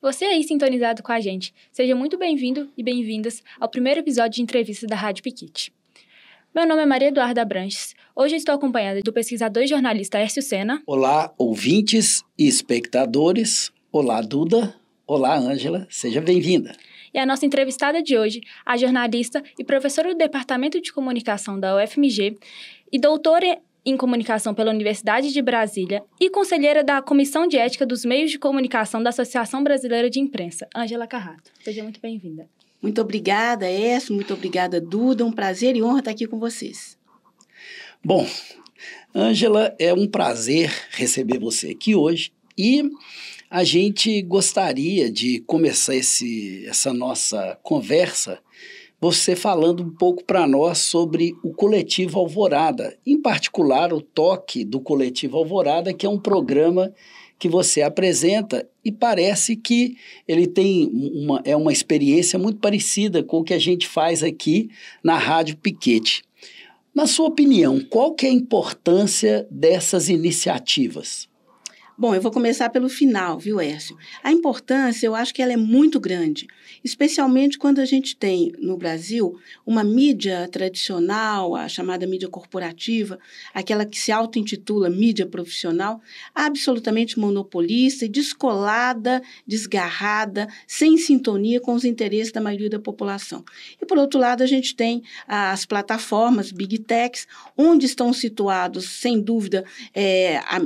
Você aí sintonizado com a gente, seja muito bem-vindo e bem-vindas ao primeiro episódio de entrevista da Rádio Piquete. Meu nome é Maria Eduarda Abranches. Hoje estou acompanhada do pesquisador e jornalista Hércio Sena. Olá, ouvintes e espectadores. Olá, Duda. Olá, Ângela. Seja bem-vinda. E a nossa entrevistada de hoje, a jornalista e professora do Departamento de Comunicação da UFMG e doutora em Comunicação pela Universidade de Brasília e conselheira da Comissão de Ética dos Meios de Comunicação da Associação Brasileira de Imprensa, Ângela Carrato. Seja muito bem-vinda. Muito obrigada, Hércio. Muito obrigada, Duda. Um prazer e honra estar aqui com vocês. Bom, Ângela, é um prazer receber você aqui hoje e a gente gostaria de começar essa nossa conversa você falando um pouco para nós sobre o Coletivo Alvorada, em particular o toque do Coletivo Alvorada, que é um programa que você apresenta e parece que ele tem uma experiência muito parecida com o que a gente faz aqui na Rádio Piquete. Na sua opinião, qual que é a importância dessas iniciativas? Bom, eu vou começar pelo final, viu, Hércio? A importância, eu acho que ela é muito grande, especialmente quando a gente tem, no Brasil, uma mídia tradicional, a chamada mídia corporativa, aquela que se auto-intitula mídia profissional, absolutamente monopolista e descolada, desgarrada, sem sintonia com os interesses da maioria da população. E, por outro lado, a gente tem as plataformas, Big Techs, onde estão situados, sem dúvida,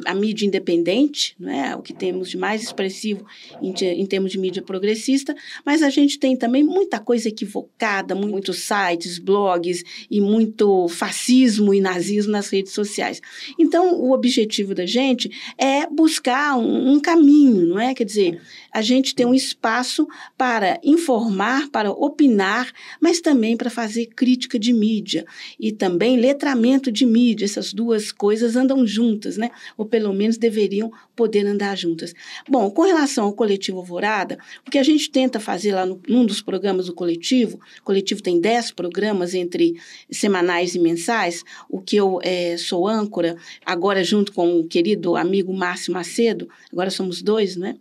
a mídia independente, não é? O que temos de mais expressivo em termos de mídia progressista, mas a gente tem também muita coisa equivocada, muitos sites, blogs e muito fascismo e nazismo nas redes sociais. Então, o objetivo da gente é buscar um caminho, não é? Quer dizer, a gente tem um espaço para informar, para opinar, mas também para fazer crítica de mídia e também letramento de mídia. Essas duas coisas andam juntas, né? Ou pelo menos deveriam poder andar juntas. Bom, com relação ao Coletivo Alvorada, o que a gente tenta fazer lá num dos programas do coletivo, o coletivo tem 10 programas entre semanais e mensais, o que eu sou âncora, agora junto com o querido amigo Márcio Macedo, agora somos dois, né?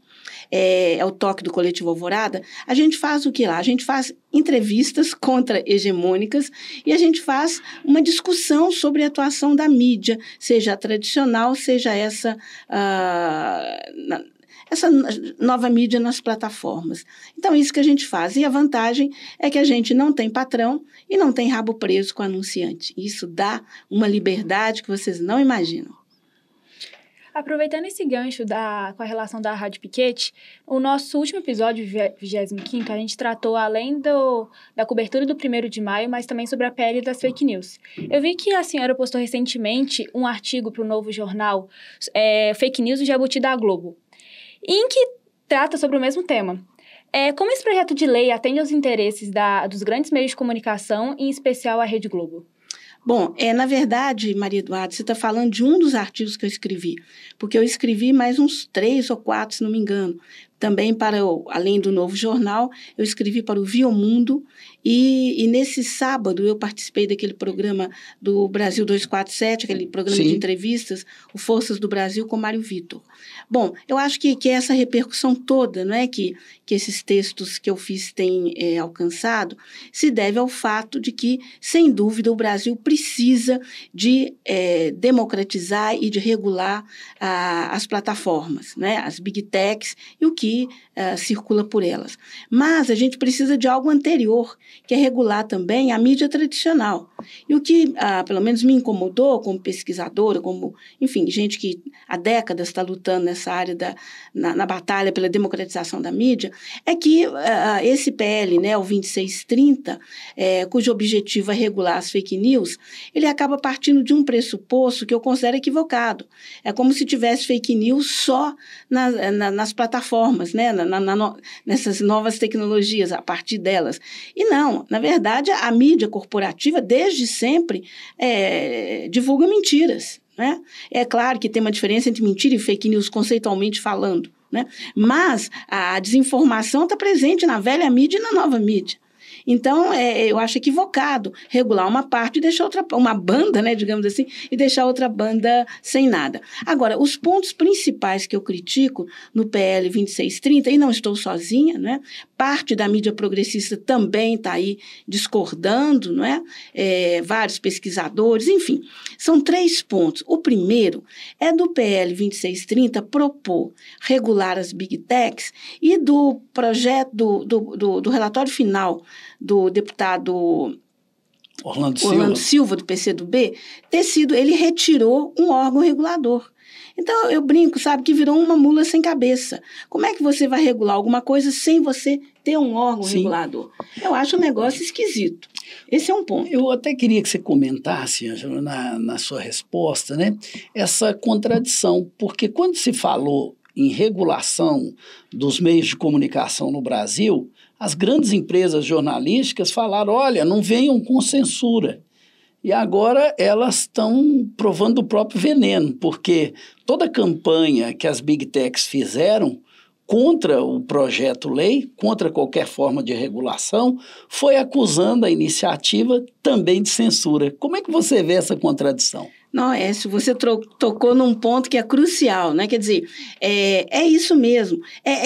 É o toque do Coletivo Alvorada, a gente faz o que lá? A gente faz entrevistas contra-hegemônicas e a gente faz uma discussão sobre a atuação da mídia, seja a tradicional, seja essa nova mídia nas plataformas. Então, isso que a gente faz. E a vantagem é que a gente não tem patrão e não tem rabo preso com o anunciante. Isso dá uma liberdade que vocês não imaginam. Aproveitando esse gancho com a relação da Rádio Piquete, o nosso último episódio, 25º, a gente tratou além da cobertura do 1º de maio, mas também sobre a PL das fake news. Eu vi que a senhora postou recentemente um artigo para o Novo Jornal, Fake News do Jabuti da Globo, em que trata sobre o mesmo tema. Como esse projeto de lei atende aos interesses dos grandes meios de comunicação, em especial a Rede Globo? Bom, na verdade, Maria Eduarda, você está falando de um dos artigos que eu escrevi, porque eu escrevi mais uns 3 ou 4, se não me engano. Também além do Novo Jornal, eu escrevi para o Viomundo e nesse sábado eu participei daquele programa do Brasil 247, aquele programa de entrevistas, o Forças do Brasil com Mário Vitor. Bom, eu acho que essa repercussão toda, não é, que esses textos que eu fiz têm alcançado, se deve ao fato de que, sem dúvida, o Brasil precisa de democratizar e de regular as plataformas, né, as Big Techs e o que circula por elas. Mas a gente precisa de algo anterior, que é regular também a mídia tradicional. E o que, pelo menos, me incomodou como pesquisadora, como, enfim, gente que há décadas está lutando nessa área na batalha pela democratização da mídia, é que esse PL, né, o 2630, cujo objetivo é regular as fake news, ele acaba partindo de um pressuposto que eu considero equivocado. É como se tivesse fake news só nas plataformas, né, nessas novas tecnologias, a partir delas. E não, na verdade, a mídia corporativa, desde sempre, divulga mentiras, né? É claro que tem uma diferença entre mentira e fake news, conceitualmente falando, né? Mas a desinformação está presente na velha mídia e na nova mídia. Então, eu acho equivocado regular uma parte e deixar uma banda, né, digamos assim, e deixar outra banda sem nada. Agora, os pontos principais que eu critico no PL 2630, e não estou sozinha, né, parte da mídia progressista também está aí discordando, não é? Vários pesquisadores, enfim, são 3 pontos. O primeiro é do PL 2630 propor regular as Big Techs e do projeto, do relatório final do deputado Orlando Silva, do PCdoB, ele retirou um órgão regulador. Então, eu brinco, sabe, que virou uma mula sem cabeça. Como é que você vai regular alguma coisa sem você ter um órgão regulador? Eu acho um negócio esquisito. Esse é um ponto. Eu até queria que você comentasse, Ângela, na sua resposta, né, essa contradição, porque quando se falou em regulação dos meios de comunicação no Brasil, as grandes empresas jornalísticas falaram, olha, não venham com censura. E agora elas estão provando o próprio veneno, porque toda a campanha que as Big Techs fizeram contra o projeto-lei, contra qualquer forma de regulação, foi acusando a iniciativa também de censura. Como é que você vê essa contradição? Não, se você tocou num ponto que é crucial, né? Quer dizer, é isso mesmo.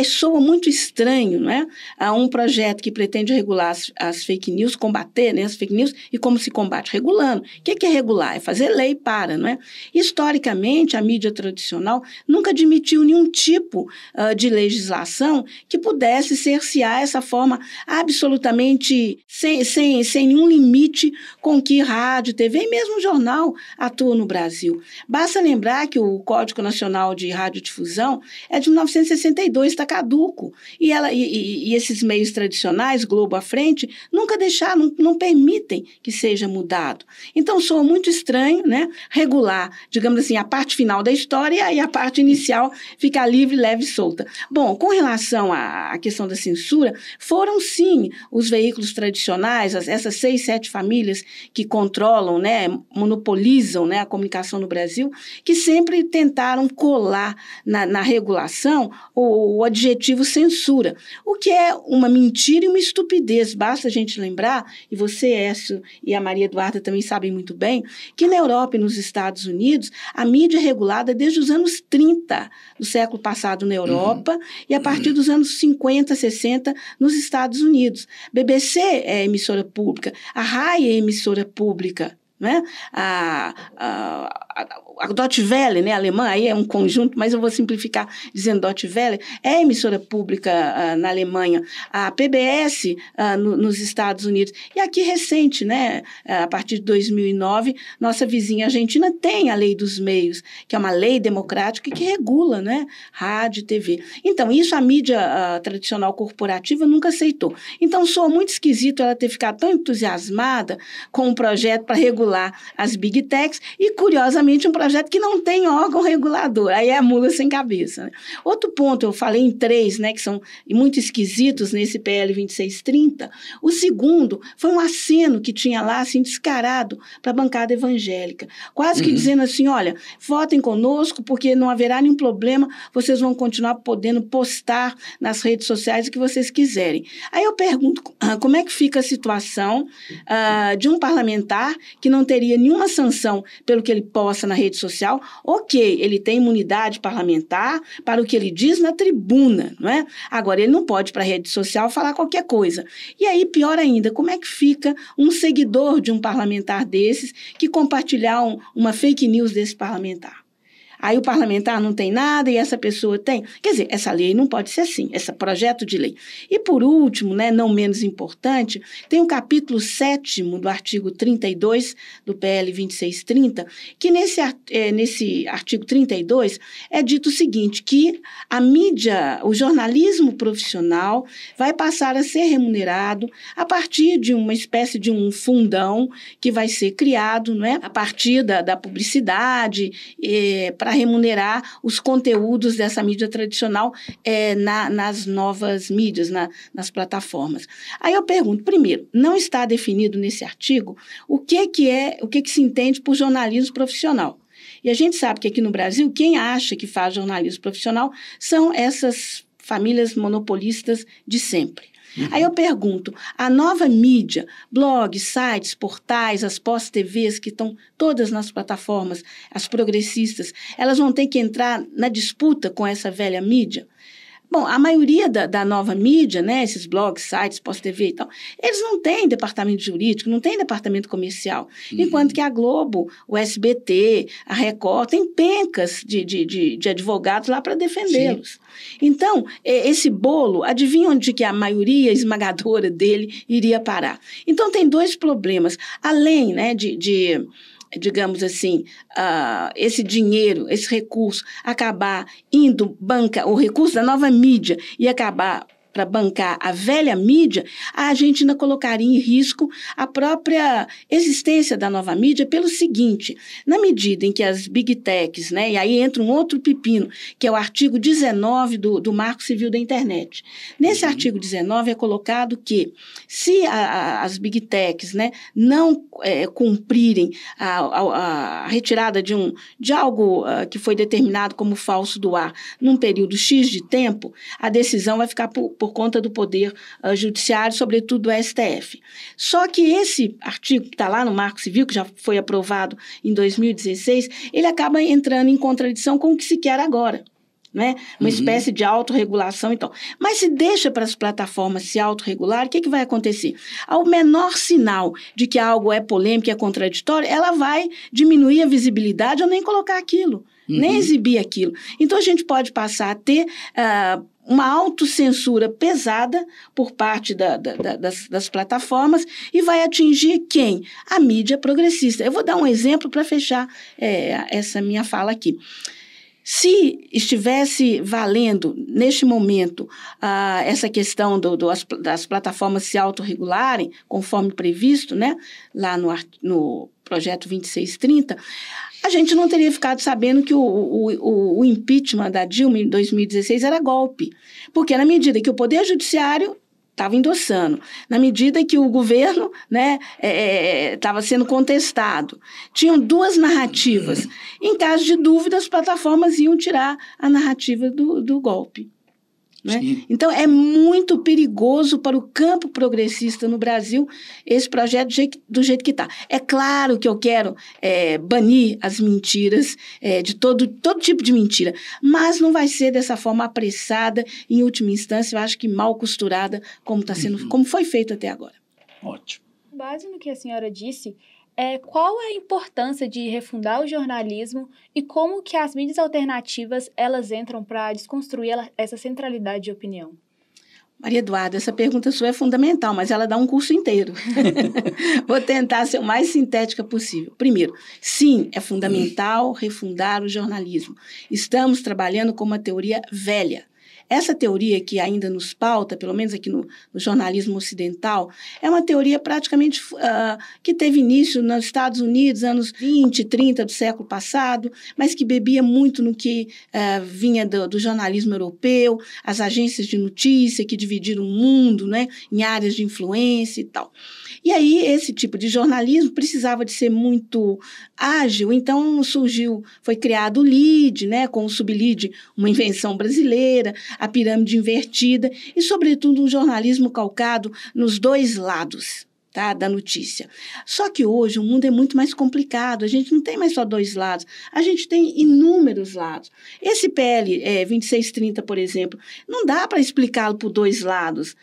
Soa muito estranho, não é? Há um projeto que pretende regular as fake news, combater, né, as fake news, e como se combate? Regulando. O que é regular? É fazer lei para, não é? Historicamente, a mídia tradicional nunca admitiu nenhum tipo de legislação que pudesse cercear essa forma absolutamente sem nenhum limite com que rádio, TV e mesmo jornal atuam no Brasil. Basta lembrar que o Código Nacional de Radiodifusão é de 1962, está caduco. E esses meios tradicionais, Globo à frente, nunca deixaram, não permitem que seja mudado. Então, soa muito estranho, né, regular, digamos assim, a parte final da história e a parte inicial ficar livre, leve e solta. Bom, com relação à questão da censura, foram sim os veículos tradicionais, essas 6, 7 famílias que controlam, né, monopolizam, né, a comunicação no Brasil, que sempre tentaram colar na regulação o adjetivo censura, o que é uma mentira e uma estupidez. Basta a gente lembrar, e você, Écio, e a Maria Eduarda também sabem muito bem, que na Europa e nos Estados Unidos, a mídia é regulada desde os anos 30 do século passado na Europa e a partir dos anos 50, 60 nos Estados Unidos. BBC é emissora pública, a RAI é emissora pública, né? A Deutsche Welle, né, alemã, aí é um conjunto, mas eu vou simplificar dizendo Deutsche Welle, é emissora pública na Alemanha, a PBS nos Estados Unidos. E aqui recente, né, a partir de 2009, nossa vizinha Argentina tem a Lei dos Meios, que é uma lei democrática que regula, né, rádio e TV. Então, isso a mídia tradicional corporativa nunca aceitou. Então, soa muito esquisito ela ter ficado tão entusiasmada com um projeto para regular as Big Techs e, curiosamente, um projeto que não tem órgão regulador. Aí é a mula sem cabeça, né? Outro ponto, eu falei em 3, né, que são muito esquisitos nesse PL 2630. O segundo foi um aceno que tinha lá, assim, descarado para a bancada evangélica. Quase que dizendo assim, olha, votem conosco porque não haverá nenhum problema, vocês vão continuar podendo postar nas redes sociais o que vocês quiserem. Aí eu pergunto, como é que fica a situação de um parlamentar que não teria nenhuma sanção pelo que ele posta na rede social? Ok, ele tem imunidade parlamentar para o que ele diz na tribuna, não é? Agora, ele não pode ir para a rede social falar qualquer coisa. E aí, pior ainda, como é que fica um seguidor de um parlamentar desses que compartilhar uma fake news desse parlamentar? Aí o parlamentar não tem nada e essa pessoa tem. Quer dizer, essa lei não pode ser assim, esse projeto de lei. E por último, né, não menos importante, tem o capítulo 7º do artigo 32 do PL 2630, que nesse artigo 32 é dito o seguinte, que a mídia, o jornalismo profissional vai passar a ser remunerado a partir de uma espécie de um fundão que vai ser criado, né, a partir da publicidade, para remunerar os conteúdos dessa mídia tradicional nas novas mídias, nas plataformas. Aí eu pergunto, primeiro, não está definido nesse artigo o que se entende por jornalismo profissional. E a gente sabe que aqui no Brasil, quem acha que faz jornalismo profissional são essas famílias monopolistas de sempre. Aí eu pergunto, a nova mídia, blogs, sites, portais, as pós-TVs que estão todas nas plataformas, as progressistas, elas vão ter que entrar na disputa com essa velha mídia? Bom, a maioria da nova mídia, né, esses blogs, sites, pós-TV e tal, eles não têm departamento jurídico, não têm departamento comercial. Enquanto que a Globo, o SBT, a Record, tem pencas de advogados lá para defendê-los. Então, esse bolo, adivinha onde que a maioria esmagadora dele iria parar? Então, tem dois problemas. Além, né, digamos assim, esse dinheiro, esse recurso, acabar indo o recurso da nova mídia e acabar para bancar a velha mídia, a gente ainda colocaria em risco a própria existência da nova mídia pelo seguinte, na medida em que as big techs, né, e aí entra um outro pepino, que é o artigo 19 do Marco Civil da Internet. Nesse artigo 19 é colocado que se as big techs, né, não cumprirem a retirada de algo que foi determinado como falso do ar num período X de tempo, a decisão vai ficar por conta do Poder Judiciário, sobretudo do STF. Só que esse artigo que está lá no Marco Civil, que já foi aprovado em 2016, ele acaba entrando em contradição com o que se quer agora. Né? Uma espécie de autorregulação. Então. Mas se deixa para as plataformas se autorregular, o que vai acontecer? Ao menor sinal de que algo é polêmico e é contraditório, ela vai diminuir a visibilidade ou nem colocar aquilo, nem exibir aquilo. Então, a gente pode passar a ter uma autocensura pesada por parte das plataformas e vai atingir quem? A mídia progressista. Eu vou dar um exemplo para fechar essa minha fala aqui. Se estivesse valendo, neste momento, essa questão das plataformas se autorregularem, conforme previsto, né, lá no projeto 2630, a gente não teria ficado sabendo que o impeachment da Dilma em 2016 era golpe. Porque na medida que o Poder Judiciário estava endossando, na medida que o governo, né, estava sendo contestado, tinham duas narrativas. Em caso de dúvida, as plataformas iam tirar a narrativa do golpe. Né? Então, é muito perigoso para o campo progressista no Brasil esse projeto do jeito que está. É claro que eu quero banir as mentiras, de todo tipo de mentira, mas não vai ser dessa forma apressada, em última instância, eu acho que mal costurada, como está sendo, como foi feito até agora. Ótimo. Com base no que a senhora disse, qual a importância de refundar o jornalismo e como que as mídias alternativas elas entram para desconstruir essa centralidade de opinião? Maria Eduarda, essa pergunta sua é fundamental, mas ela dá um curso inteiro. Vou tentar ser o mais sintética possível. Primeiro, sim, é fundamental refundar o jornalismo. Estamos trabalhando com uma teoria velha. Essa teoria que ainda nos pauta, pelo menos aqui no jornalismo ocidental, é uma teoria praticamente que teve início nos Estados Unidos, anos 20, 30 do século passado, mas que bebia muito no que vinha do jornalismo europeu, as agências de notícia que dividiram o mundo, né, em áreas de influência e tal. E aí, esse tipo de jornalismo precisava de ser muito ágil, então foi criado o lead, né, com o sublead, uma invenção brasileira, a pirâmide invertida e, sobretudo, um jornalismo calcado nos dois lados, tá, da notícia. Só que hoje o mundo é muito mais complicado, a gente não tem mais só dois lados, a gente tem inúmeros lados. Esse PL 2630, por exemplo, não dá para explicá-lo por dois lados,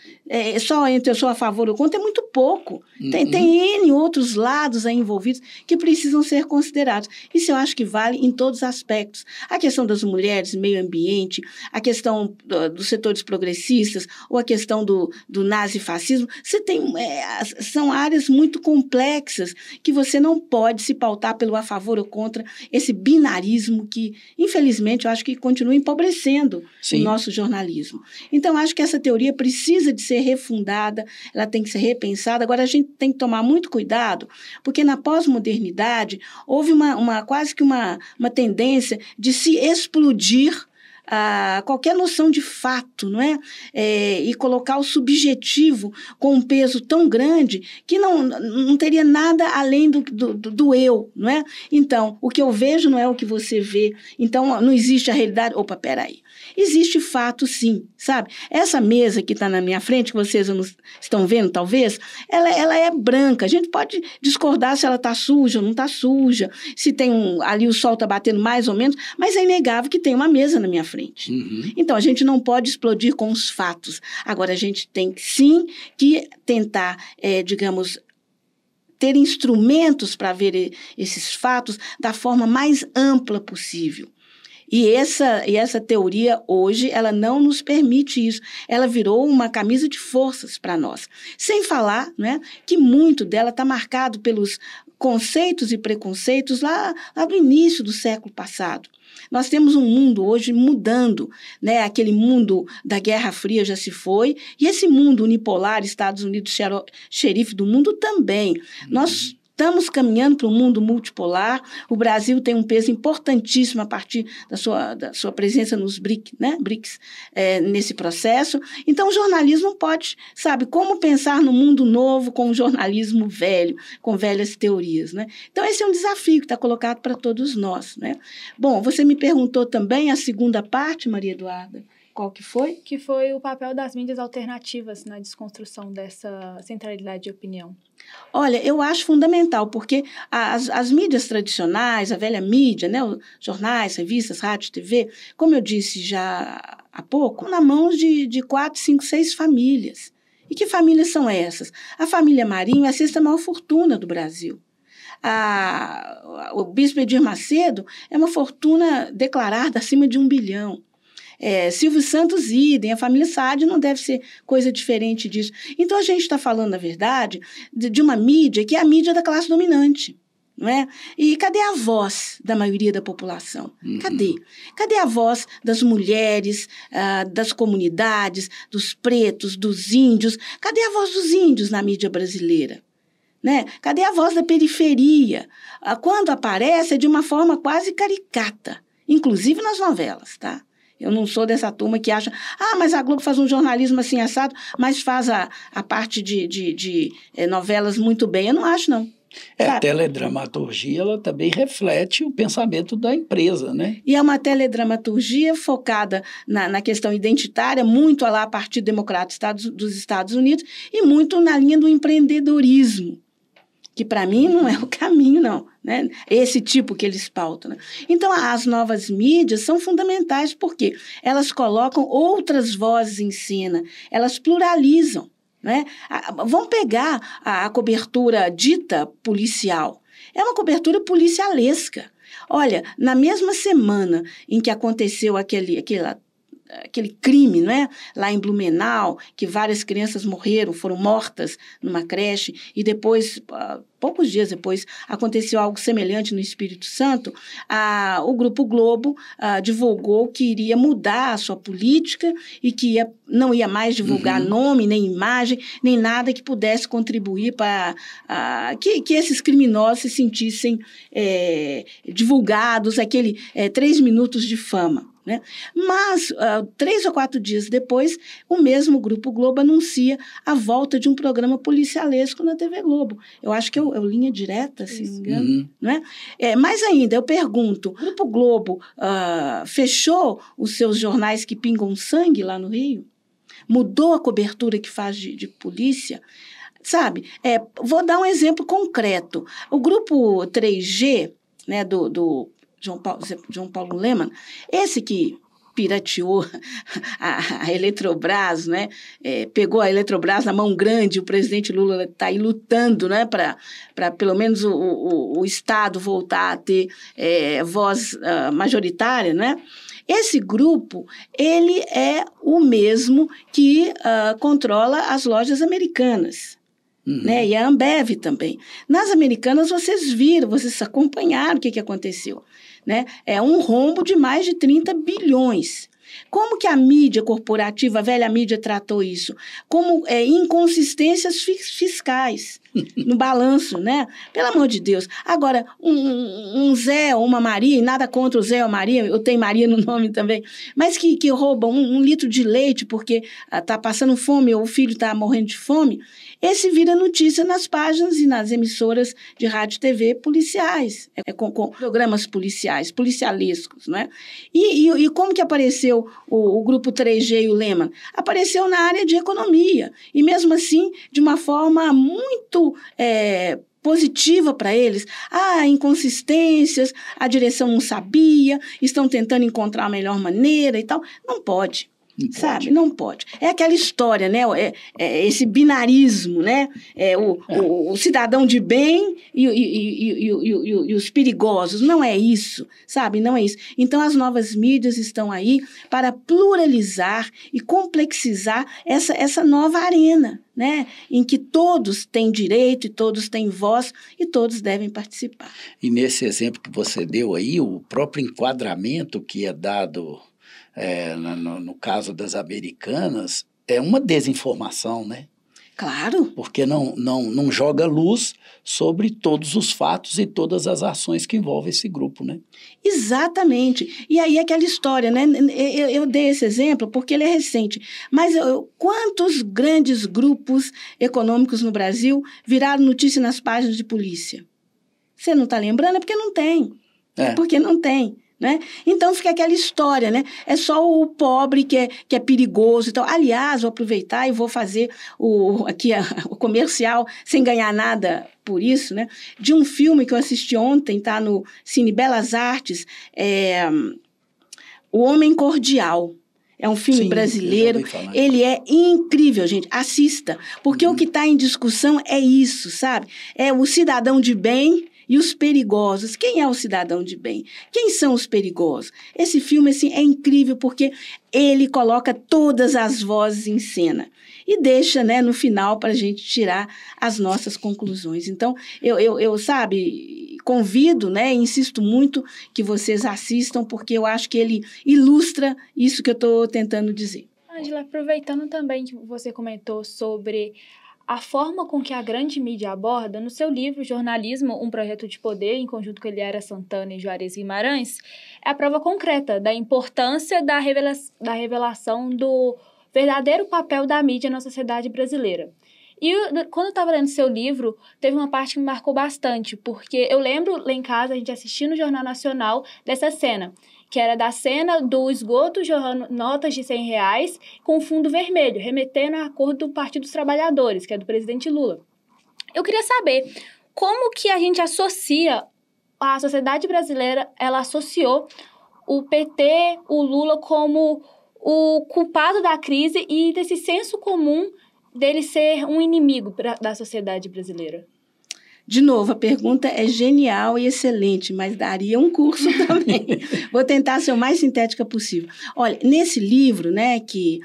só entre eu sou a favor ou contra, é muito pouco. Tem N outros lados aí envolvidos que precisam ser considerados. Isso eu acho que vale em todos os aspectos. A questão das mulheres, meio ambiente, a questão dos setores progressistas, ou a questão do nazifascismo, são áreas muito complexas que você não pode se pautar pelo a favor ou contra esse binarismo que, infelizmente, eu acho que continua empobrecendo o nosso jornalismo. Então, acho que essa teoria precisa de ser refundada, ela tem que ser repensada. Agora, a gente tem que tomar muito cuidado, porque na pós-modernidade houve quase que uma tendência de se explodir qualquer noção de fato, não é? E colocar o subjetivo com um peso tão grande que não teria nada além do eu, não é? Então, o que eu vejo não é o que você vê. Então, não existe a realidade. Opa, peraí. Existe fato, sim, sabe? Essa mesa que está na minha frente, que vocês não estão vendo, talvez, ela é branca. A gente pode discordar se ela está suja ou não está suja, se tem ali o sol está batendo mais ou menos, mas é inegável que tem uma mesa na minha frente. Uhum. Então, a gente não pode explodir com os fatos. Agora, a gente tem, sim, que tentar, digamos, ter instrumentos para ver esses fatos da forma mais ampla possível. E essa teoria, hoje, ela não nos permite isso. Ela virou uma camisa de forças para nós. Sem falar, né, que muito dela está marcado pelos conceitos e preconceitos lá do início do século passado. Nós temos um mundo hoje mudando, né? Aquele mundo da Guerra Fria já se foi, e esse mundo unipolar, Estados Unidos, xerife do mundo também. Nós estamos caminhando para um mundo multipolar. O Brasil tem um peso importantíssimo a partir da sua presença nos BRICS, nesse processo. Então, o jornalismo pode, sabe, como pensar no mundo novo com um jornalismo velho, com velhas teorias, né? Então, esse é um desafio que está colocado para todos nós, né? Bom, você me perguntou também a segunda parte, Maria Eduarda. Qual que foi? Que foi o papel das mídias alternativas na desconstrução dessa centralidade de opinião. Olha, eu acho fundamental, porque as mídias tradicionais, a velha mídia, né, os jornais, revistas, rádio, TV, como eu disse já há pouco, na mão de 4, 5, 6 famílias. E que famílias são essas? A família Marinho é a sexta maior fortuna do Brasil. O bispo Edir Macedo é uma fortuna declarada acima de 1 bilhão. Silvio Santos, idem, a família Saad não deve ser coisa diferente disso. Então, a gente está falando, na verdade, de uma mídia que é a mídia da classe dominante. Não é? E cadê a voz da maioria da população? Cadê? Cadê a voz das mulheres, das comunidades, dos pretos, dos índios? Cadê a voz dos índios na mídia brasileira? Né? Cadê a voz da periferia? Quando aparece, é de uma forma quase caricata, inclusive nas novelas, tá? Eu não sou dessa turma que acha, mas a Globo faz um jornalismo assim assado, mas faz a parte de novelas muito bem. Eu não acho, não. A teledramaturgia, ela também reflete o pensamento da empresa, né? E é uma teledramaturgia focada na questão identitária, muito lá a Partido Democrata dos Estados Unidos, e muito na linha do empreendedorismo, que para mim não é o caminho, não, né? Esse tipo que eles pautam, né? Então, as novas mídias são fundamentais porque elas colocam outras vozes em cena, elas pluralizam, né? Vamos pegar a cobertura dita policial. É uma cobertura policialesca. Olha, na mesma semana em que aconteceu aquele crime, não é? Lá em Blumenau, que várias crianças foram mortas numa creche, e depois, poucos dias depois, aconteceu algo semelhante no Espírito Santo. O Grupo Globo divulgou que iria mudar a sua política e que não ia mais divulgar nome, nem imagem, nem nada que pudesse contribuir para que esses criminosos se sentissem divulgados, 3 minutos de fama. Né? Mas, 3 ou 4 dias depois, o mesmo Grupo Globo anuncia a volta de um programa policialesco na TV Globo. Eu acho que é o Linha Direta, se não me engano. Não é? Mais ainda, eu pergunto, o Grupo Globo fechou os seus jornais que pingam sangue lá no Rio? Mudou a cobertura que faz de polícia? Sabe? Vou dar um exemplo concreto. O Grupo 3G, né, do João Paulo Lemann, esse que pirateou a Eletrobras, né? Pegou a Eletrobras na mão grande, o presidente Lula está aí lutando, né, para pelo menos o Estado voltar a ter voz majoritária, né? Esse grupo, ele é o mesmo que controla as lojas americanas. Né? E a Ambev também. Nas americanas, vocês viram, vocês acompanharam o que aconteceu. Né? É um rombo de mais de 30 bilhões. Como que a mídia corporativa, a velha mídia, tratou isso? Como inconsistências fiscais. no balanço, né? Pelo amor de Deus. Agora, um Zé ou uma Maria, e nada contra o Zé ou a Maria, eu tenho Maria no nome também, mas que roubam um litro de leite porque está passando fome ou o filho está morrendo de fome, esse vira notícia nas páginas e nas emissoras de rádio e TV policiais, com programas policiais, policialescos, né? E como que apareceu o Grupo 3G e o Lehman? Apareceu na área de economia, e mesmo assim, de uma forma muito positiva para eles. Inconsistências, a direção não sabia, estão tentando encontrar a melhor maneira e tal. Não pode. Sabe? Não pode. É aquela história, né? Esse binarismo, né? O cidadão de bem e os perigosos. Não é isso, sabe? Não é isso. Então, as novas mídias estão aí para pluralizar e complexizar essa nova arena, né? Em que todos têm direito e todos têm voz e todos devem participar. E nesse exemplo que você deu aí, o próprio enquadramento que é dado no caso das americanas, é uma desinformação, né? Claro. Porque não joga luz sobre todos os fatos e todas as ações que envolvem esse grupo, né? Exatamente. E aí aquela história, né? Eu dei esse exemplo porque ele é recente, mas quantos grandes grupos econômicos no Brasil viraram notícia nas páginas de polícia? Você não está lembrando? É porque não tem. É porque não tem. Né? Então fica aquela história, né? É só o pobre que é perigoso. Então, aliás, vou aproveitar e vou fazer o comercial sem ganhar nada por isso, né? De um filme que eu assisti ontem, tá no Cine Belas Artes, O Homem Cordial. É um filme brasileiro, ele é incrível, gente, assista, porque o que está em discussão é isso, sabe? É o cidadão de bem e os perigosos. Quem é o cidadão de bem? Quem são os perigosos? Esse filme assim, é incrível porque ele coloca todas as vozes em cena e deixa, né, no final para a gente tirar as nossas conclusões. Então, eu sabe, convido, né, insisto muito que vocês assistam, porque eu acho que ele ilustra isso que eu estou tentando dizer. Ângela, aproveitando também que você comentou sobre a forma com que a grande mídia aborda, no seu livro Jornalismo, um projeto de poder, em conjunto com Eliara Santana e Juarez Guimarães, é a prova concreta da importância da revelação do verdadeiro papel da mídia na sociedade brasileira. E quando eu estava lendo seu livro, teve uma parte que me marcou bastante, porque eu lembro lá em casa, a gente assistindo no Jornal Nacional, dessa cena, que era da cena do esgoto jorrando notas de R$100 com fundo vermelho, remetendo a acordo do Partido dos Trabalhadores, que é do presidente Lula. Eu queria saber como que a gente associa, a sociedade brasileira, ela associou o PT, o Lula, como o culpado da crise e desse senso comum dele ser um inimigo da sociedade brasileira. De novo, a pergunta é genial e excelente, mas daria um curso também. Vou tentar ser o mais sintética possível. Olha, nesse livro, né, que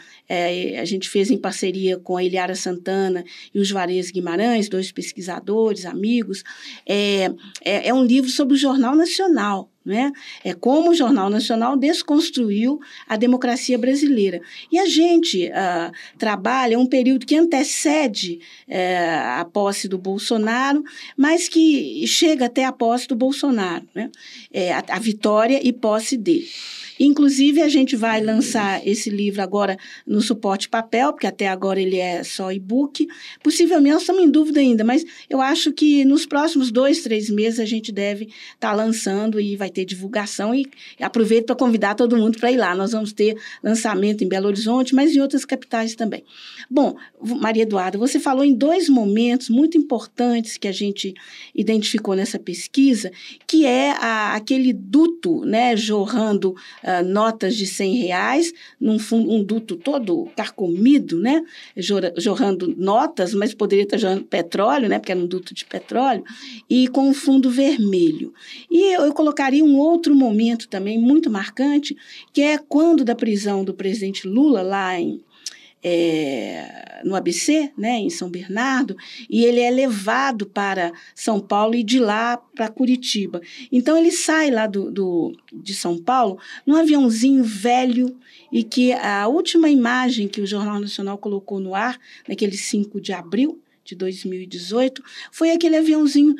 a gente fez em parceria com a Eliara Santana e o Juarez Guimarães, 2 pesquisadores, amigos, é um livro sobre o Jornal Nacional. Né? É como o Jornal Nacional desconstruiu a democracia brasileira. E a gente trabalha um período que antecede a posse do Bolsonaro, mas que chega até a posse do Bolsonaro, né? A vitória e posse dele. Inclusive, a gente vai lançar esse livro agora no suporte papel, porque até agora ele é só e-book. Possivelmente, nós estamos em dúvida ainda, mas eu acho que nos próximos 2, 3 meses a gente deve estar lançando e vai ter divulgação. E aproveito para convidar todo mundo para ir lá. Nós vamos ter lançamento em Belo Horizonte, mas em outras capitais também. Bom, Maria Eduarda, você falou em 2 momentos muito importantes que a gente identificou nessa pesquisa, que é aquele duto, né, jorrando notas de R$100, um duto todo carcomido, né, jorrando notas, mas poderia estar jorrando petróleo, né, porque era um duto de petróleo, e com um fundo vermelho. E eu colocaria um outro momento também muito marcante, que é quando da prisão do presidente Lula, lá no ABC, né, em São Bernardo, e ele é levado para São Paulo e de lá para Curitiba. Então, ele sai lá de São Paulo num aviãozinho velho e que a última imagem que o Jornal Nacional colocou no ar, naquele 5 de abril de 2018, foi aquele aviãozinho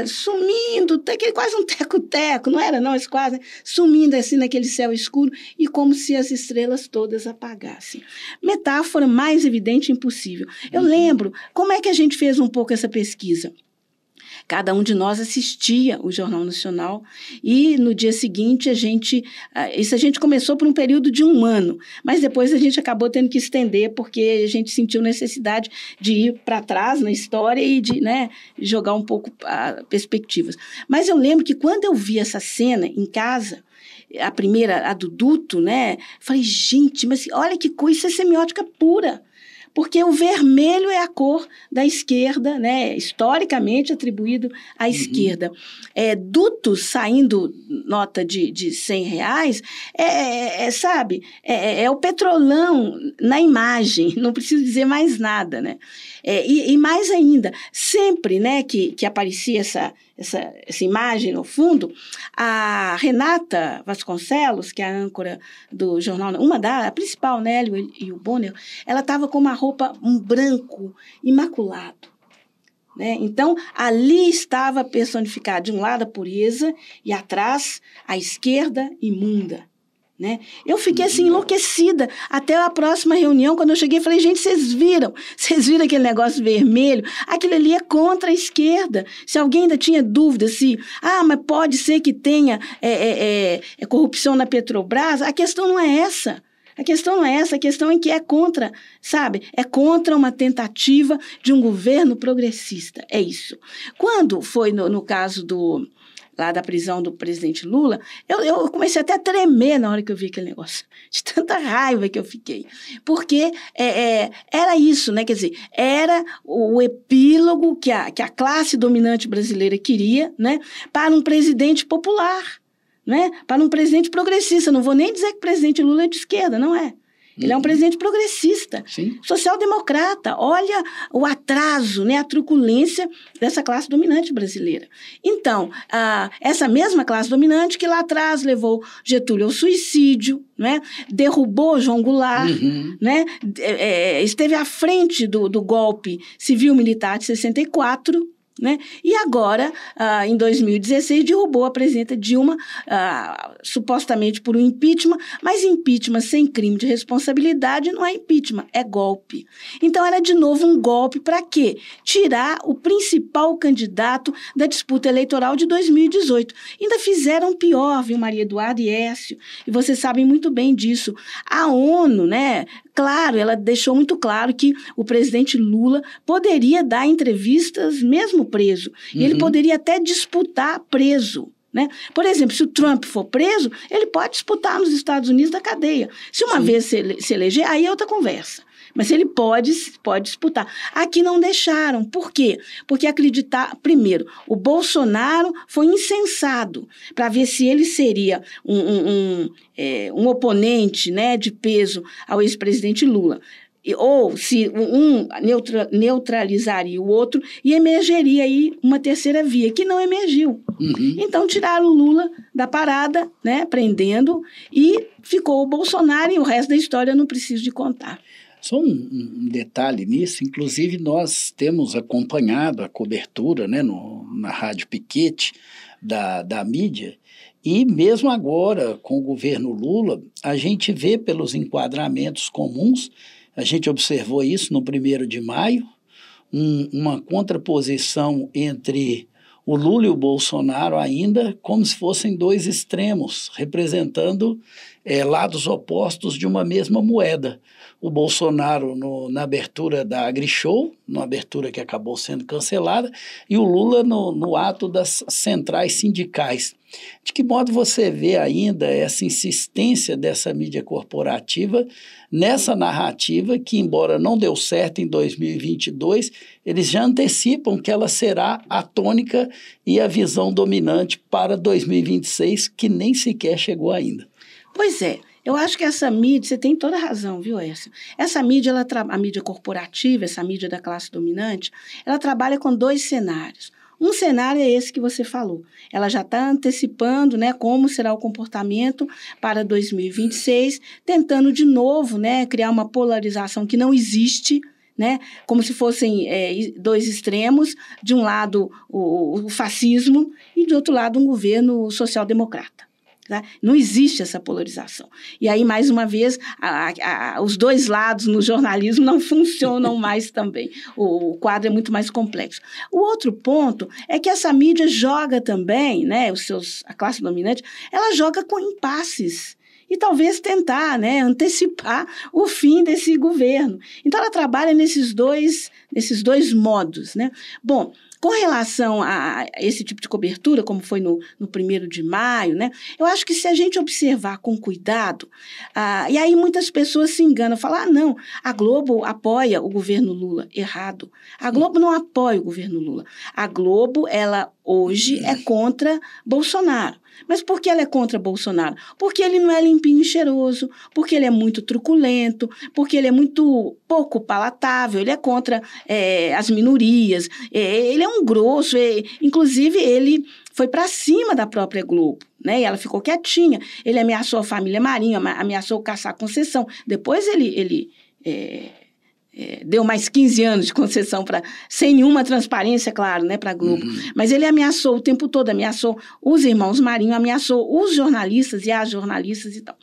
sumindo, quase um teco-teco, não era não, esse quase, sumindo assim naquele céu escuro e como se as estrelas todas apagassem. Metáfora mais evidente impossível. Eu lembro, como é que a gente fez um pouco essa pesquisa? Cada um de nós assistia o Jornal Nacional e no dia seguinte a gente começou por um período de 1 ano, mas depois a gente acabou tendo que estender porque a gente sentiu necessidade de ir para trás na história e de jogar um pouco perspectivas. Mas eu lembro que quando eu vi essa cena em casa, a primeira, a do duto, falei, gente, mas olha que coisa, isso é semiótica pura. Porque o vermelho é a cor da esquerda, historicamente atribuído à esquerda. Dutos saindo nota de R$100, sabe? É o petrolão na imagem, não preciso dizer mais nada, E mais ainda, sempre que aparecia essa imagem no fundo, a Renata Vasconcelos, que é a âncora do jornal, a principal, Hélio e o Bonner, ela estava com uma roupa, um branco imaculado. Então, ali estava personificada, de um lado, a pureza e atrás, a esquerda imunda. Eu fiquei assim enlouquecida até a próxima reunião, quando eu cheguei, falei, gente, vocês viram aquele negócio vermelho? Aquilo ali é contra a esquerda. Se alguém ainda tinha dúvida mas pode ser que tenha corrupção na Petrobras, a questão não é essa. A questão é que é contra, sabe? É contra uma tentativa de um governo progressista, é isso. Quando foi no caso lá da prisão do presidente Lula, eu comecei até a tremer na hora que eu vi aquele negócio, de tanta raiva que eu fiquei. Porque era isso, quer dizer, era o epílogo que a classe dominante brasileira queria, para um presidente popular, para um presidente progressista. Não vou nem dizer que o presidente Lula é de esquerda, não é. Ele é um presidente progressista, social-democrata. Olha o atraso, a truculência dessa classe dominante brasileira. Então, essa mesma classe dominante que lá atrás levou Getúlio ao suicídio, derrubou João Goulart, esteve à frente do golpe civil-militar de 64, e agora, em 2016, derrubou a presidenta Dilma, supostamente por um impeachment, mas impeachment sem crime de responsabilidade não é impeachment, é golpe. Então, era de novo um golpe para quê? Tirar o principal candidato da disputa eleitoral de 2018. Ainda fizeram pior, viu, Maria Eduarda e Écio, e vocês sabem muito bem disso. A ONU, claro, ela deixou muito claro que o presidente Lula poderia dar entrevistas mesmo preso. E ele poderia até disputar preso. Por exemplo, se o Trump for preso, ele pode disputar nos Estados Unidos da cadeia. Se uma vez se eleger, aí é outra conversa. Mas ele pode disputar. Aqui não deixaram. Por quê? Porque primeiro, o Bolsonaro foi incensado para ver se ele seria um oponente de peso ao ex-presidente Lula. Ou se um neutralizaria o outro e emergeria aí uma terceira via, que não emergiu. Então, tiraram o Lula da parada, prendendo, e ficou o Bolsonaro, e o resto da história eu não preciso de contar. Só um detalhe nisso, inclusive nós temos acompanhado a cobertura na Rádio Piquete da mídia, e mesmo agora, com o governo Lula, a gente vê pelos enquadramentos comuns, a gente observou isso no 1º de maio, uma contraposição entre o Lula e o Bolsonaro ainda como se fossem dois extremos, representando lados opostos de uma mesma moeda. O Bolsonaro na abertura da AgriShow, na abertura que acabou sendo cancelada, e o Lula no ato das centrais sindicais. De que modo você vê ainda essa insistência dessa mídia corporativa nessa narrativa que, embora não deu certo em 2022, eles já antecipam que ela será a tônica e a visão dominante para 2026, que nem sequer chegou ainda? Pois é. Eu acho que essa mídia, você tem toda a razão, viu, Écio? Essa mídia, a mídia corporativa, essa mídia da classe dominante, ela trabalha com 2 cenários. Um cenário é esse que você falou. Ela já está antecipando, como será o comportamento para 2026, tentando de novo, criar uma polarização que não existe, né? Como se fossem dois extremos, de um lado o fascismo e de outro lado um governo social-democrata. Tá? Não existe essa polarização. E aí, mais uma vez, os dois lados no jornalismo não funcionam mais também. O quadro é muito mais complexo. O outro ponto é que essa mídia joga também, né, a classe dominante, ela joga com impasses. E talvez tentar, né, antecipar o fim desse governo. Então, ela trabalha nesses dois modos, né? Bom, com relação a esse tipo de cobertura, como foi no 1º de maio, né, eu acho que se a gente observar com cuidado, e aí muitas pessoas se enganam, falam, não, a Globo apoia o governo Lula. Errado. A Globo não apoia o governo Lula. A Globo, ela hoje é contra Bolsonaro. Mas por que ela é contra Bolsonaro? Porque ele não é limpinho e cheiroso, porque ele é muito truculento, porque ele é muito pouco palatável, ele é contra as minorias, ele é um grosso, inclusive ele foi para cima da própria Globo, né? E ela ficou quietinha, ele ameaçou a família Marinho, ameaçou caçar a concessão, depois ele deu mais 15 anos de concessão sem nenhuma transparência, claro, né, para a Globo. Mas ele ameaçou o tempo todo, ameaçou os irmãos Marinho, ameaçou os jornalistas e as jornalistas e tal.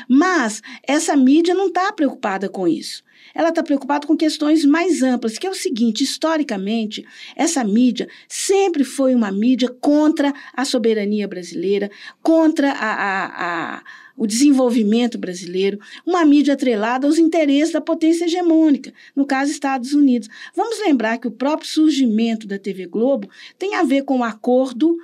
Mas essa mídia não está preocupada com isso. Ela está preocupada com questões mais amplas, que é o seguinte, historicamente, essa mídia sempre foi uma mídia contra a soberania brasileira, contra o desenvolvimento brasileiro, uma mídia atrelada aos interesses da potência hegemônica, no caso, Estados Unidos. Vamos lembrar que o próprio surgimento da TV Globo tem a ver com um acordo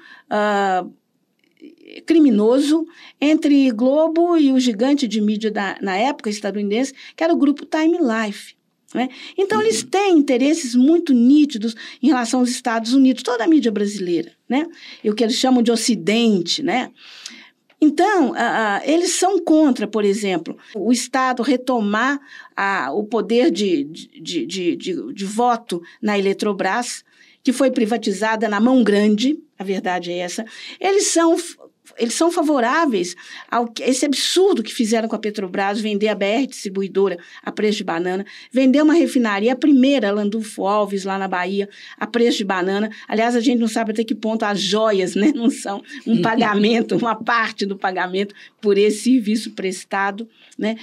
criminoso entre Globo e o gigante de mídia na época estadunidense, que era o grupo Time Life. Né? Então, eles têm interesses muito nítidos em relação aos Estados Unidos, toda a mídia brasileira, né? E o que eles chamam de Ocidente, né? Então, eles são contra, por exemplo, o Estado retomar o poder de voto na Eletrobras, que foi privatizada na mão grande, a verdade é essa. Eles são favoráveis a esse absurdo que fizeram com a Petrobras, vender a BR Distribuidora a preço de banana, vender uma refinaria, a primeira, Landulfo Alves, lá na Bahia, a preço de banana. Aliás, a gente não sabe até que ponto as joias, né, não são um pagamento, uma parte do pagamento por esse serviço prestado. Né?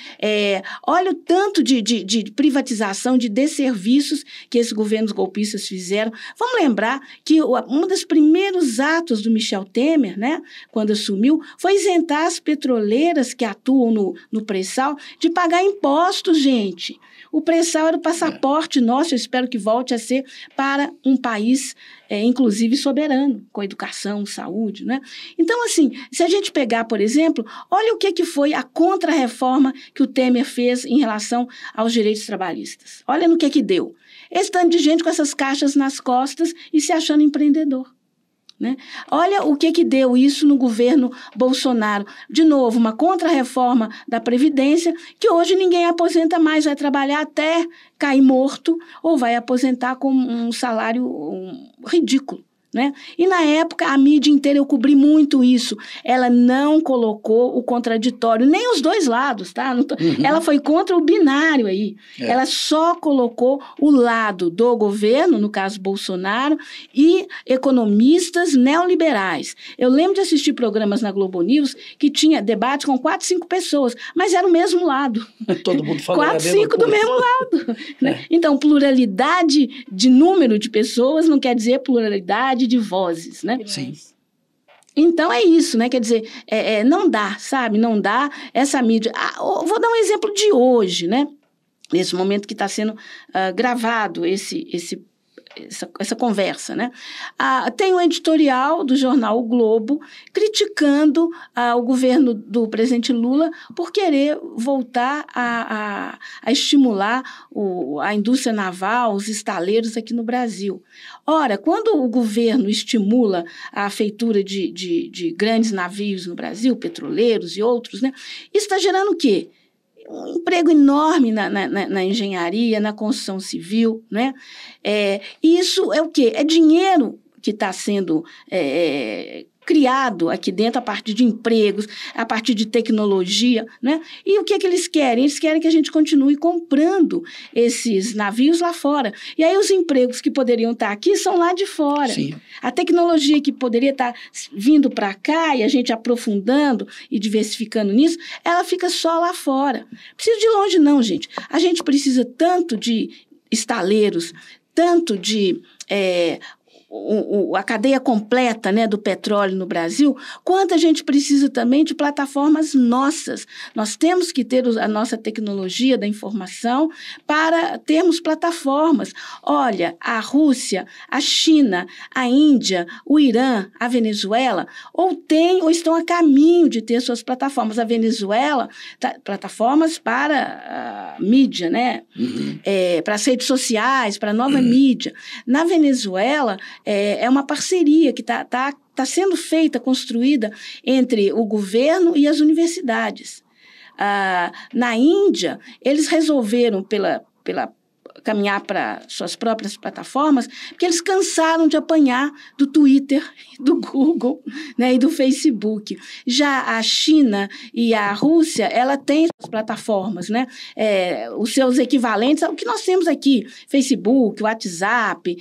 Olha o tanto de privatização, de desserviços que esses governos golpistas fizeram. Vamos lembrar que um dos primeiros atos do Michel Temer, né, quando assumiu, foi isentar as petroleiras que atuam no pré-sal de pagar impostos, gente. O pré-sal era o passaporte nosso, eu espero que volte a ser para um país, inclusive, soberano, com educação, saúde, né? Então, assim, se a gente pegar, por exemplo, olha o que foi a contra-reforma que o Temer fez em relação aos direitos trabalhistas. Olha no que deu. Esse tanto de gente com essas caixas nas costas e se achando empreendedor. Né? Olha o que deu isso no governo Bolsonaro. De novo, uma contra-reforma da Previdência, que hoje ninguém aposenta mais, vai trabalhar até cair morto ou vai aposentar com um salário ridículo. Né? E, na época, a mídia inteira, eu cobri muito isso. Ela não colocou o contraditório, nem os dois lados, tá? Ela foi contra o binário aí. Ela só colocou o lado do governo, no caso Bolsonaro, e economistas neoliberais. Eu lembro de assistir programas na Globo News que tinha debate com 4, 5 pessoas, mas era o mesmo lado. Todo mundo falando 4, 5 do mesmo lado. Né? Então, pluralidade de número de pessoas não quer dizer pluralidade de vozes, né? Sim. Então, é isso, né? Quer dizer, não dá, sabe? Não dá essa mídia. Vou dar um exemplo de hoje, né? Nesse momento que está sendo gravado essa conversa, né? Tem um editorial do jornal O Globo criticando o governo do presidente Lula por querer voltar a estimular a indústria naval, os estaleiros aqui no Brasil. Ora, quando o governo estimula a feitura de grandes navios no Brasil, petroleiros e outros, né? Isso está gerando o quê? Um emprego enorme na engenharia, na construção civil, né? E isso é o quê? É dinheiro que está sendo criado aqui dentro a partir de empregos, a partir de tecnologia, né? E o que é que eles querem? Eles querem que a gente continue comprando esses navios lá fora. E aí os empregos que poderiam estar aqui são lá de fora. Sim. A tecnologia que poderia estar vindo para cá e a gente aprofundando e diversificando nisso, ela fica só lá fora. Precisa de longe não, gente. A gente precisa tanto de estaleiros, tanto de a cadeia completa, né, do petróleo no Brasil, quanto a gente precisa também de plataformas nossas. Nós temos que ter a nossa tecnologia da informação para termos plataformas. Olha, a Rússia, a China, a Índia, o Irã, a Venezuela, ou estão a caminho de ter suas plataformas. A Venezuela, plataformas para a mídia, né? Para as redes sociais, para a nova mídia. Na Venezuela, é uma parceria que está sendo feita, construída entre o governo e as universidades. Na Índia, eles resolveram caminhar para suas próprias plataformas, porque eles cansaram de apanhar do Twitter, do Google, né, e do Facebook. Já a China e a Rússia, ela tem suas plataformas, né, os seus equivalentes ao que nós temos aqui, Facebook, WhatsApp,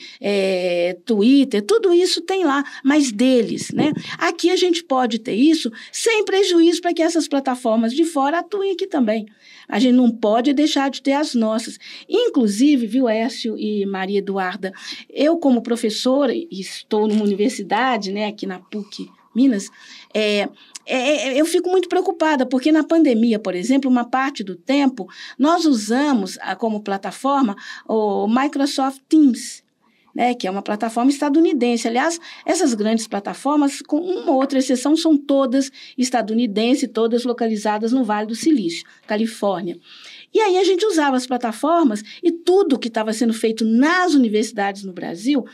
Twitter, tudo isso tem lá, mas deles, né? Aqui a gente pode ter isso sem prejuízo para que essas plataformas de fora atuem aqui também. A gente não pode deixar de ter as nossas. Inclusive, viu, Écio e Maria Eduarda, eu como professora, e estou numa universidade, né, aqui na PUC Minas, eu fico muito preocupada, porque na pandemia, por exemplo, uma parte do tempo, nós usamos como plataforma o Microsoft Teams, né, que é uma plataforma estadunidense. Aliás, essas grandes plataformas, com uma outra exceção, são todas estadunidenses, todas localizadas no Vale do Silício, Califórnia. E aí a gente usava as plataformas e tudo que estava sendo feito nas universidades no Brasil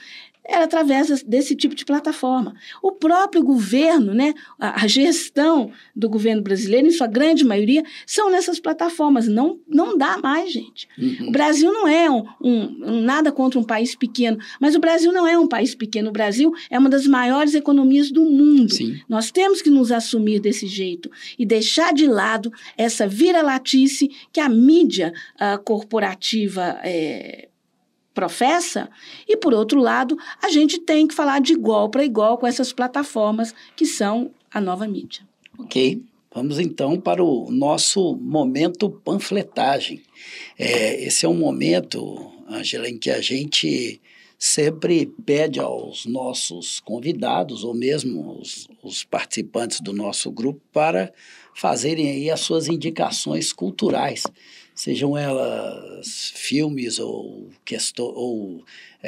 era através desse tipo de plataforma. O próprio governo, né, a gestão do governo brasileiro, em sua grande maioria, são nessas plataformas. Não dá mais, gente. O Brasil não é nada contra um país pequeno, mas o Brasil não é um país pequeno. O Brasil é uma das maiores economias do mundo. Sim. Nós temos que nos assumir desse jeito e deixar de lado essa vira-latice que a mídia corporativa professa, e, por outro lado, a gente tem que falar de igual para igual com essas plataformas que são a nova mídia. Ok, vamos então para o nosso momento panfletagem. Esse é um momento, Ângela, em que a gente sempre pede aos nossos convidados, ou mesmo os participantes do nosso grupo, para fazerem aí as suas indicações culturais, sejam elas filmes ou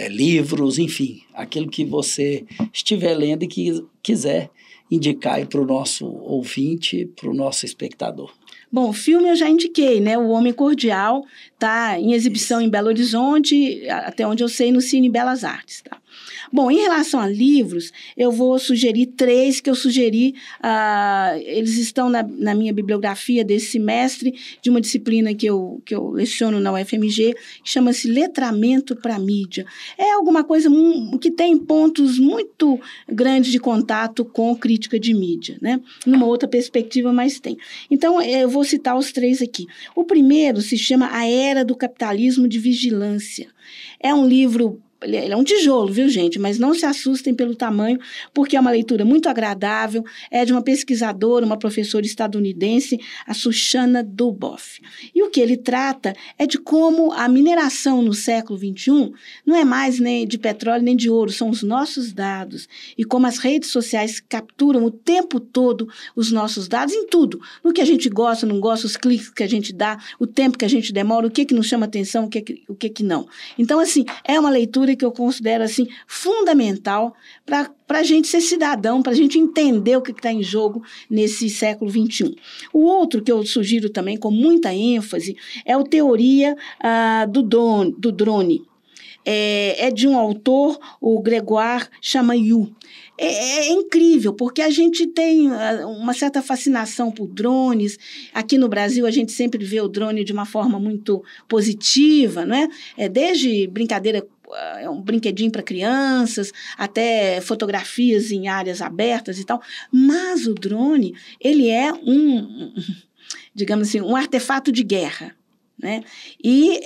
livros, enfim, aquilo que você estiver lendo e que quiser indicar para o nosso ouvinte, para o nosso espectador. Bom, o filme eu já indiquei, né? O Homem Cordial está em exibição em Belo Horizonte, até onde eu sei, no Cine Belas Artes, tá? Bom, em relação a livros, eu vou sugerir 3 que eu sugeri. Eles estão na minha bibliografia desse semestre, de uma disciplina que eu leciono na UFMG, que chama-se Letramento para Mídia. É alguma coisa que tem pontos muito grandes de contato com crítica de mídia, né? Numa outra perspectiva, mas tem. Então, eu vou citar os 3 aqui. O primeiro se chama A Era do Capitalismo de Vigilância. É um livro... Ele é um tijolo, viu, gente? Mas não se assustem pelo tamanho, porque é uma leitura muito agradável. É de uma pesquisadora, uma professora estadunidense, a Shoshana Zuboff. E o que ele trata é de como a mineração no século XXI não é mais nem de petróleo nem de ouro, são os nossos dados. E como as redes sociais capturam o tempo todo os nossos dados em tudo. No que a gente gosta, não gosta, os cliques que a gente dá, o tempo que a gente demora, o que nos chama atenção, o que não. Então, assim, é uma leitura que eu considero assim, fundamental para a gente ser cidadão, para a gente entender o que está em jogo nesse século XXI. O outro que eu sugiro também, com muita ênfase, é o Teoria do Drone. é de um autor, o Grégoire Chamayou. É incrível, porque a gente tem uma certa fascinação por drones. Aqui no Brasil, a gente sempre vê o drone de uma forma muito positiva, não é? Desde brincadeira, um brinquedinho para crianças, até fotografias em áreas abertas e tal. Mas o drone, ele é digamos assim, um artefato de guerra. Né? E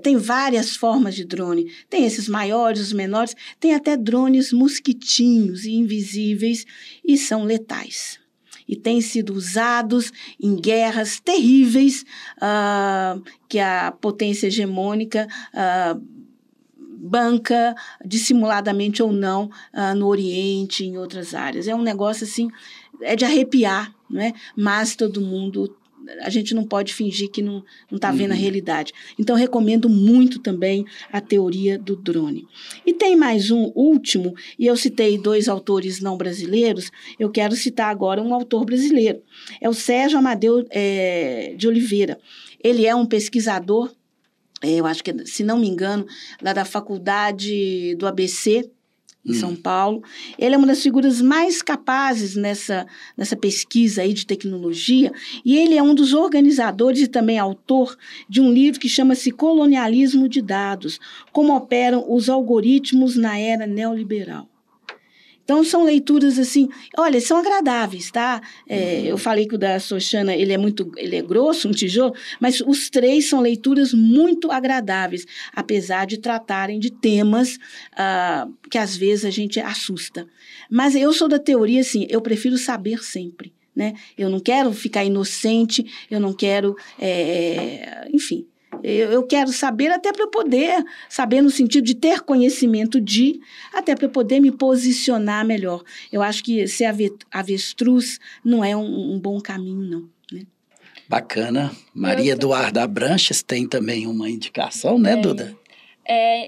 tem várias formas de drone. Tem esses maiores, os menores, tem até drones mosquitinhos e invisíveis e são letais. E têm sido usados em guerras terríveis que a potência hegemônica banca, dissimuladamente ou não, no Oriente, em outras áreas. É um negócio assim, é de arrepiar, né? Mas todo mundo... A gente não pode fingir que não está vendo a realidade. Então, recomendo muito também a teoria do drone. E tem mais um último, e eu citei 2 autores não brasileiros, eu quero citar agora um autor brasileiro. É o Sérgio Amadeu de Oliveira. Ele é um pesquisador, eu acho que, se não me engano, lá da faculdade do ABC, em São Paulo. Ele é uma das figuras mais capazes nessa pesquisa aí de tecnologia, e ele é um dos organizadores e também autor de um livro que chama-se Colonialismo de Dados, como operam os algoritmos na era neoliberal. Então, são leituras, assim, olha, são agradáveis, tá? Eu falei que o da Xoxana, ele é grosso, um tijolo, mas os 3 são leituras muito agradáveis, apesar de tratarem de temas que, às vezes, a gente assusta. Mas eu sou da teoria, assim, eu prefiro saber sempre, né? Eu não quero ficar inocente, eu não quero, enfim... Eu quero saber até para eu poder, saber no sentido de ter conhecimento até para eu poder me posicionar melhor. Eu acho que ser avestruz não é um bom caminho, não. Né? Bacana. Maria Eduarda Abranches tem também uma indicação, né, Duda?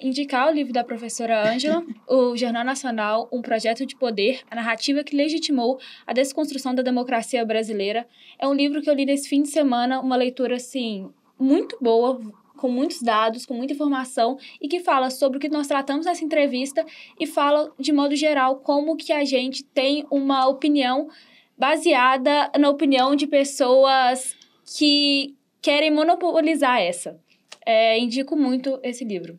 Indicar o livro da professora Ângela, O Jornal Nacional, um projeto de poder, a narrativa que legitimou a desconstrução da democracia brasileira. É um livro que eu li nesse fim de semana, uma leitura, assim... muito boa, com muitos dados, com muita informação, e que fala sobre o que nós tratamos nessa entrevista e fala, de modo geral, como que a gente tem uma opinião baseada na opinião de pessoas que querem monopolizar essa. Indico muito esse livro.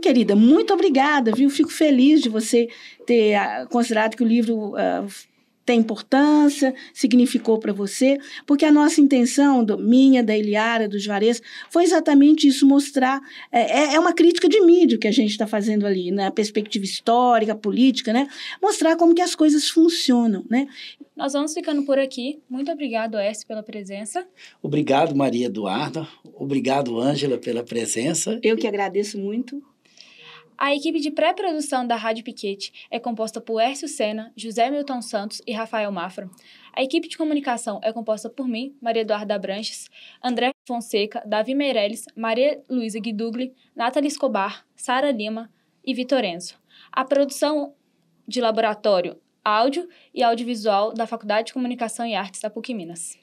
Querida, muito obrigada, viu? Fico feliz de você ter considerado que o livro... tem importância, significou para você, porque a nossa intenção, minha, da Eliara, do Juarez, foi exatamente isso, mostrar, é uma crítica de mídia que a gente está fazendo ali, na perspectiva histórica, política, né? Mostrar como que as coisas funcionam, né? Nós vamos ficando por aqui. Muito obrigado, Écio, pela presença. Obrigado, Maria Eduarda. Obrigado, Ângela, pela presença. Eu que agradeço muito. A equipe de pré-produção da Rádio Piquete é composta por Hércio Sena, José Milton Santos e Rafael Mafra. A equipe de comunicação é composta por mim, Maria Eduarda Abranches, André Fonseca, Davi Meirelles, Maria Luísa Guidugli, Nathalie Escobar, Sara Lima e Vitor Enzo. A produção de laboratório áudio e audiovisual da Faculdade de Comunicação e Artes da PUC Minas.